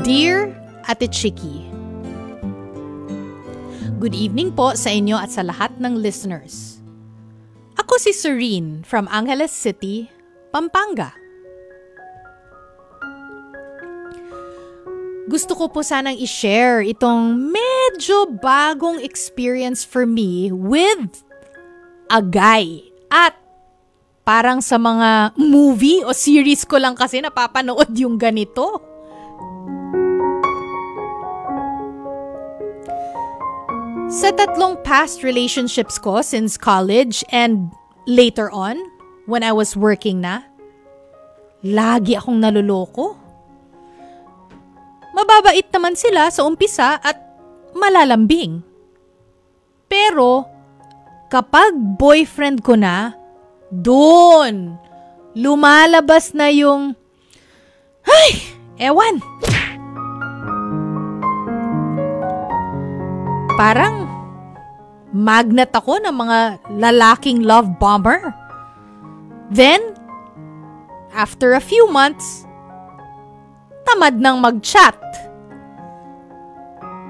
Dear Ate Chiki, good evening po sa inyo at sa lahat ng listeners. Ako si Serene from Angeles City, Pampanga. Gusto ko po sanang i-share itong medyo bagong experience for me with a guy. At parang sa mga movie o series ko lang kasi napapanood yung ganito. Sa 3 past relationships ko since college and later on, when I was working na, lagi akong naluloko. Mababait naman sila sa umpisa at malalambing. Pero, kapag boyfriend ko na, doon, lumalabas na yung, ay, ewan. Parang, magnet ako ng mga lalaking love bomber. Then, after a few months, tamad nang mag-chat.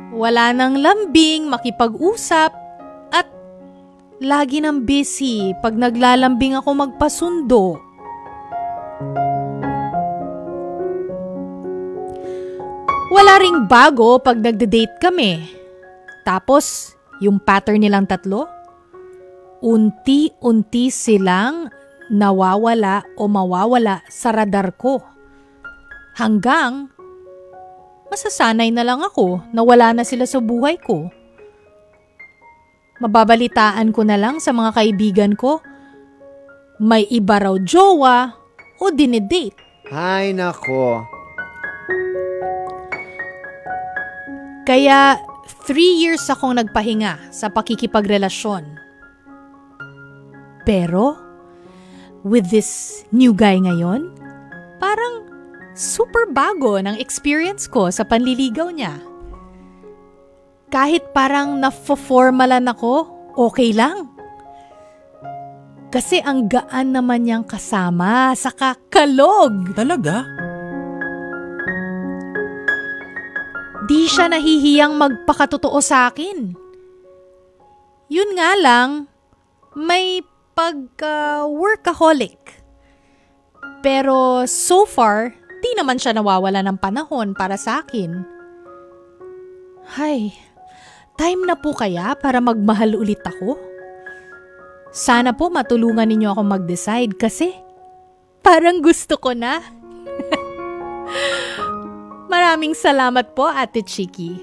Wala nang lambing, makipag-usap, at lagi nang busy pag naglalambing ako magpasundo. Wala ring bago pag nagde-date kami. Tapos, yung pattern nilang 3, unti-unti silang nawawala o mawawala sa radar ko. Hanggang masasanay na lang ako na wala na sila sa buhay ko. Mababalitaan ko na lang sa mga kaibigan ko, may iba raw jowa o dinedate. Ay nako. Kaya 3 years akong nagpahinga sa pakikipagrelasyon. Pero, with this new guy ngayon, parang super bago ng experience ko sa panliligaw niya. Kahit parang na-formalan ako, okay lang. Kasi ang gaan naman niyang kasama, saka kalog. Talaga? Di siya nahihiyang magpakatotoo sa akin. Yun nga lang, may pagka-workaholic. Pero so far, di naman siya nawawala ng panahon para sa akin. Hay, time na po kaya para magmahal ulit ako? Sana po matulungan ninyo ako mag-decide kasi parang gusto ko na. Maraming salamat po, Ate Chiki.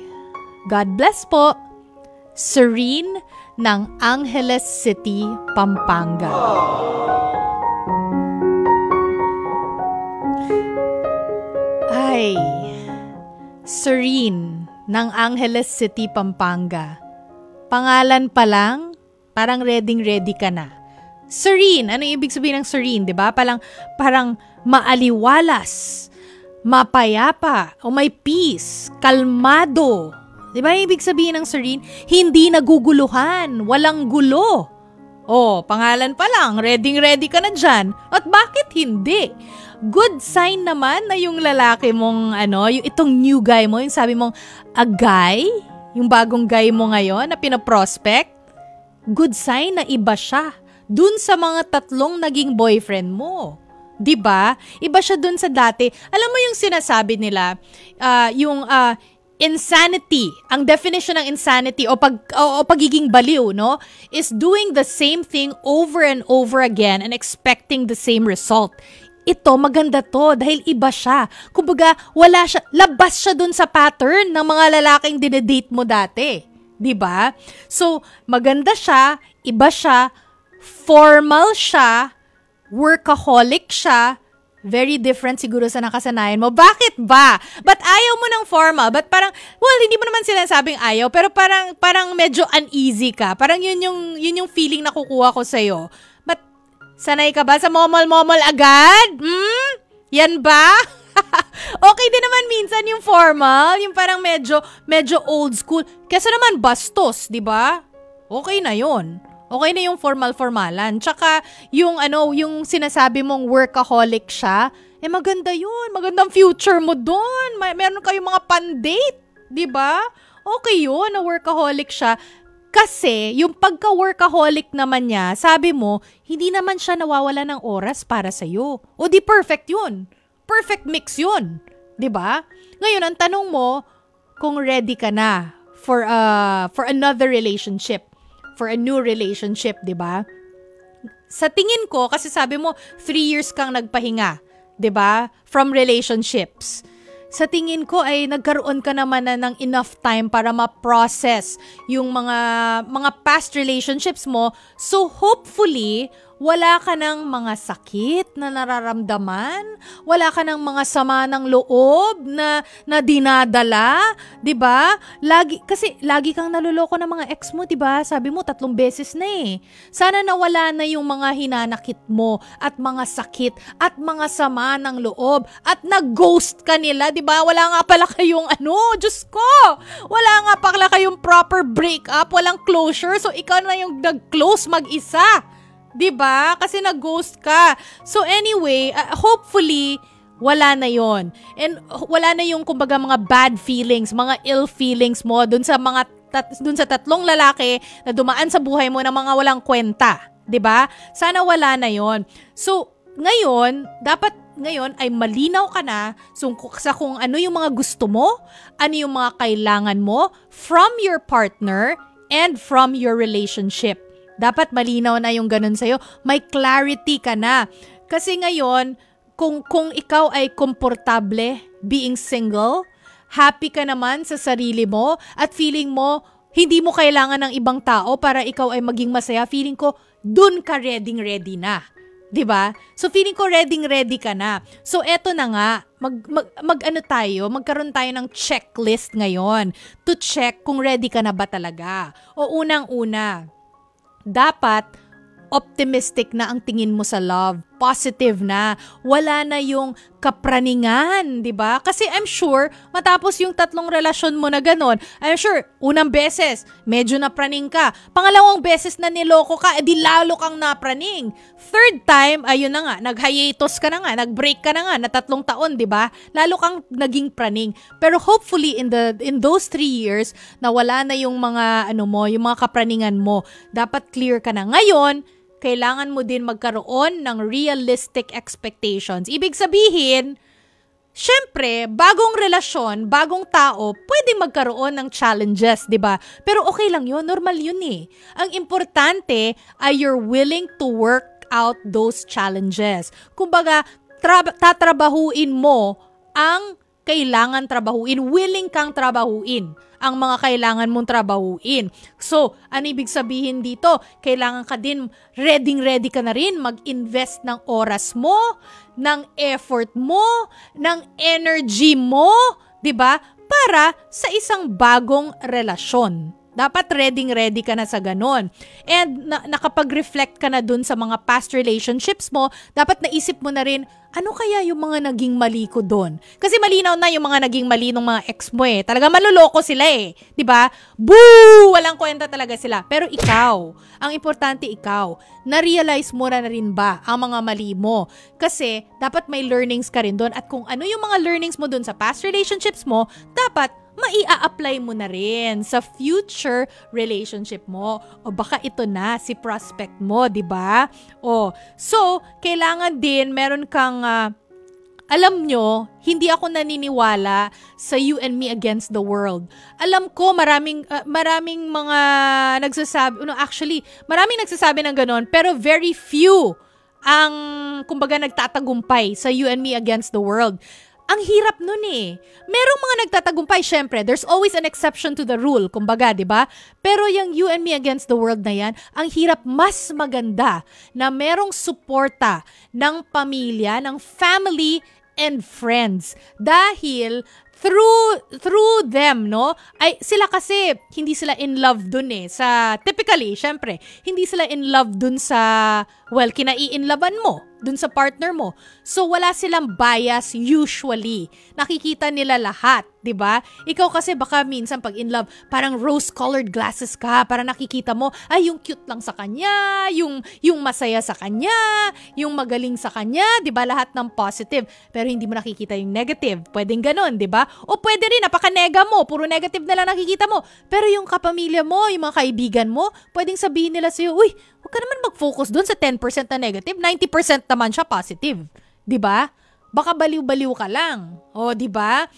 God bless po. Serene ng Angeles City, Pampanga. Ay, Serene ng Angeles City, Pampanga. Pangalan pa lang, parang ready ka na. Serene, ano ibig sabihin ng serene, 'di ba? Parang maaliwalas, mapayapa, o may peace, kalmado. 'Di ba ibig sabihin ng serene? Hindi naguguluhan, walang gulo. Oh, pangalan pa lang, ready ka na diyan. At bakit hindi? Good sign naman na yung lalaki mong yung itong new guy mo, yung sabi mong a guy, yung bagong guy mo ngayon na pinaprospect. Good sign na iba siya dun sa mga 3 naging boyfriend mo. 'Di ba? Iba siya dun sa dati. Alam mo yung sinasabi nila, insanity, ang definition ng insanity o pagiging baliw, no, is doing the same thing over and over again and expecting the same result. Ito, maganda to dahil iba siya. Kumbaga, labas siya dun sa pattern ng mga lalaking dinedate mo dati. 'Di ba? So, maganda siya, iba siya, formal siya, workaholic siya, very different siguro sa nakasanayan mo. Bakit ba? Ba't ayaw mo ng formal? Ba't parang, well, hindi mo naman sinasabing ayaw, pero parang medyo uneasy ka. Parang yun yung feeling na kukuha ko sa'yo. Ba't sanay ka ba sa momol-momol agad? Yan ba? Okay din naman minsan yung formal, yung parang medyo old school. Kasi naman bastos, di ba? Okay na yun. Okay na yung formal-formalan. Tsaka yung sinasabi mong workaholic siya, maganda yun. Magandang future mo doon. Meron kayong mga pan-date. Diba? Okay yun, na workaholic siya. Kasi, yung pagka-workaholic naman niya, sabi mo, hindi naman siya nawawala ng oras para sa'yo. O di perfect yun. Perfect mix yun. Diba? Ngayon, ang tanong mo, kung ready ka na for another relationship, for a new relationship, diba? Sa tingin ko, kasi sabi mo, 3 years kang nagpahinga, diba? From relationships. Sa tingin ko ay nagkaroon ka naman na ng enough time para ma-process yung mga past relationships mo. So hopefully, wala ka ng mga sakit na nararamdaman, wala ka ng mga sama ng loob na dinadala, 'di ba? Kasi lagi kang naloloko ng mga ex mo, 'di ba? Sabi mo 3 beses na eh. Sana nawala na yung mga hinanakit mo at mga sakit at mga sama ng loob at nag-ghost ka nila, 'di ba? Wala nga pala kayong Diyos ko. Wala nga pala kayong proper breakup, walang closure. So ikaw na yung nag-close mag-isa. 'Di ba? Kasi nag-ghost ka. So anyway, hopefully wala na 'yon. And wala na yung kumbaga mga bad feelings, mga ill feelings mo dun sa tatlong lalaki na dumaan sa buhay mo na mga walang kwenta, 'di ba? Sana wala na 'yon. So ngayon, dapat ngayon ay malinaw ka na sa kung ano yung mga gusto mo, ano yung mga kailangan mo from your partner and from your relationship. Dapat malinaw na yung ganun sa'yo. May clarity ka na. Kasi ngayon, kung ikaw ay komportable being single, happy ka naman sa sarili mo, at feeling mo, hindi mo kailangan ng ibang tao para ikaw ay maging masaya, feeling ko, dun ka ready na. 'Di ba? So feeling ko ready ka na. So eto na nga, magkaroon tayo ng checklist ngayon to check kung ready ka na ba talaga. O unang-una, dapat optimistic na ang tingin mo sa love. Positive na. Wala na yung kapraningan, di ba? Kasi I'm sure, matapos yung 3 relasyon mo na ganon, I'm sure, unang beses, medyo napraning ka. Pangalawang beses na niloko ka, edi lalo kang napraning. Third time, ayun na nga, nag-hiatus ka na nga, nag-break ka na nga, na 3 taon, di ba? Lalo kang naging praning. Pero hopefully, in those 3 years, na wala na yung mga, yung mga kapraningan mo. Dapat clear ka na. Ngayon, kailangan mo din magkaroon ng realistic expectations. Ibig sabihin, syempre, bagong relasyon, bagong tao, pwede magkaroon ng challenges, di ba? Pero okay lang yun, normal yun eh. Ang importante ay you're willing to work out those challenges. Kumbaga, tatrabahuin mo ang kailangan trabahuin, willing kang trabahuin ang mga kailangan mong trabahuin. So, ano ibig sabihin dito? Kailangan ka din, ready ka na rin mag-invest ng oras mo, ng effort mo, ng energy mo, 'di ba? Para sa isang bagong relasyon. Dapat ready ka na sa ganon. And nakapag-reflect ka na dun sa mga past relationships mo, dapat naisip mo na rin, ano kaya yung mga naging mali ko dun? Kasi malinaw na yung mga naging mali ng mga ex mo eh. Talaga maluloko sila eh. 'Di ba? Boo! Walang kwenta talaga sila. Pero ikaw, ang importante ikaw, na-realize mo na rin ba ang mga mali mo? Kasi dapat may learnings ka rin dun. At kung ano yung mga learnings mo dun sa past relationships mo, dapat maia-apply mo na rin sa future relationship mo. O baka ito na si prospect mo, 'di ba? So kailangan din meron kang alam nyo, hindi ako naniniwala sa you and me against the world. Alam ko maraming mga nagsasabi, maraming nagsasabi ng ganon, pero very few ang kumbaga nagtatagumpay sa you and me against the world. Ang hirap nun eh. Merong mga nagtatagumpay, syempre, there's always an exception to the rule, kumbaga, di ba? Pero yung you and me against the world na yan, ang hirap, mas maganda na merong suporta ng pamilya, ng family and friends. Dahil through them, no? Ay sila kasi hindi sila in love dun eh. Typically, syempre, hindi sila in love dun sa kinai-inlovean mo. dun sa partner mo. So, wala silang bias usually. Nakikita nila lahat, di ba? Ikaw kasi baka minsan pag in love, parang rose-colored glasses ka, para nakikita mo, ay, yung cute lang sa kanya, yung masaya sa kanya, yung magaling sa kanya, di ba? Lahat ng positive. Pero hindi mo nakikita yung negative. Pwedeng ganun, di ba? O pwede rin, napaka-nega mo, puro negative na lang nakikita mo. Pero yung kapamilya mo, yung mga kaibigan mo, pwedeng sabihin nila sa'yo, uy, huwag ka naman mag-focus doon sa 10% na negative, 90% naman siya positive. 'Di ba? Baka baliw-baliw ka lang. O, 'di ba?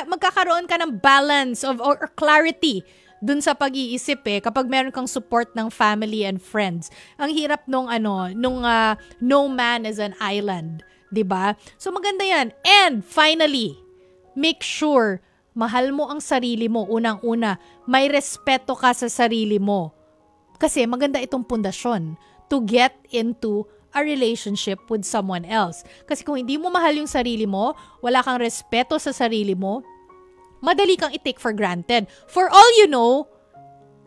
Magkakaroon ka ng balance or clarity dun sa pag-iisip kapag meron kang support ng family and friends. Ang hirap nung no man is an island, 'di ba? So maganda 'yan. And finally, make sure mahal mo ang sarili mo unang-una. May respeto ka sa sarili mo. Kasi maganda itong pundasyon to get into a relationship with someone else. Kasi kung hindi mo mahal yung sarili mo, wala kang respeto sa sarili mo, madali kang i-take for granted. For all you know,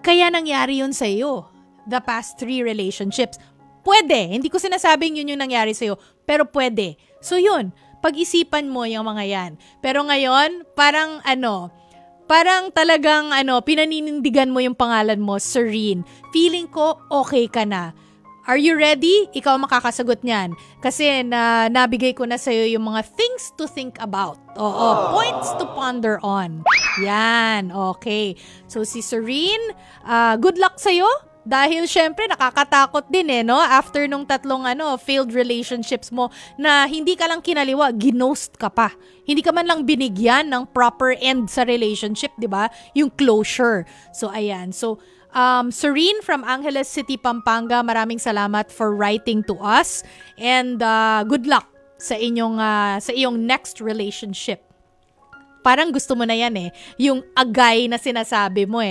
kaya nangyari yun sa'yo. The past 3 relationships. Pwede. Hindi ko sinasabing yun yung nangyari sa'yo, pero pwede. So yun, pag-isipan mo yung mga yan. Pero ngayon, parang talagang pinaninindigan mo yung pangalan mo, Serene. Feeling ko okay ka na. Are you ready? Ikaw makakasagot niyan. Kasi nabigay ko na sa'yo yung mga things to think about. Oo, points to ponder on. Yan, okay. So si Serene, good luck sa'yo. Dahil syempre nakakatakot din no? After nung 3 failed relationships mo na hindi ka lang kinaliwa, ginost ka pa. Hindi ka man lang binigyan ng proper end sa relationship, 'di ba? Yung closure. So ayan. So Serene from Angeles City, Pampanga, maraming salamat for writing to us and good luck sa iyong next relationship. Parang gusto mo na yan yung agay na sinasabi mo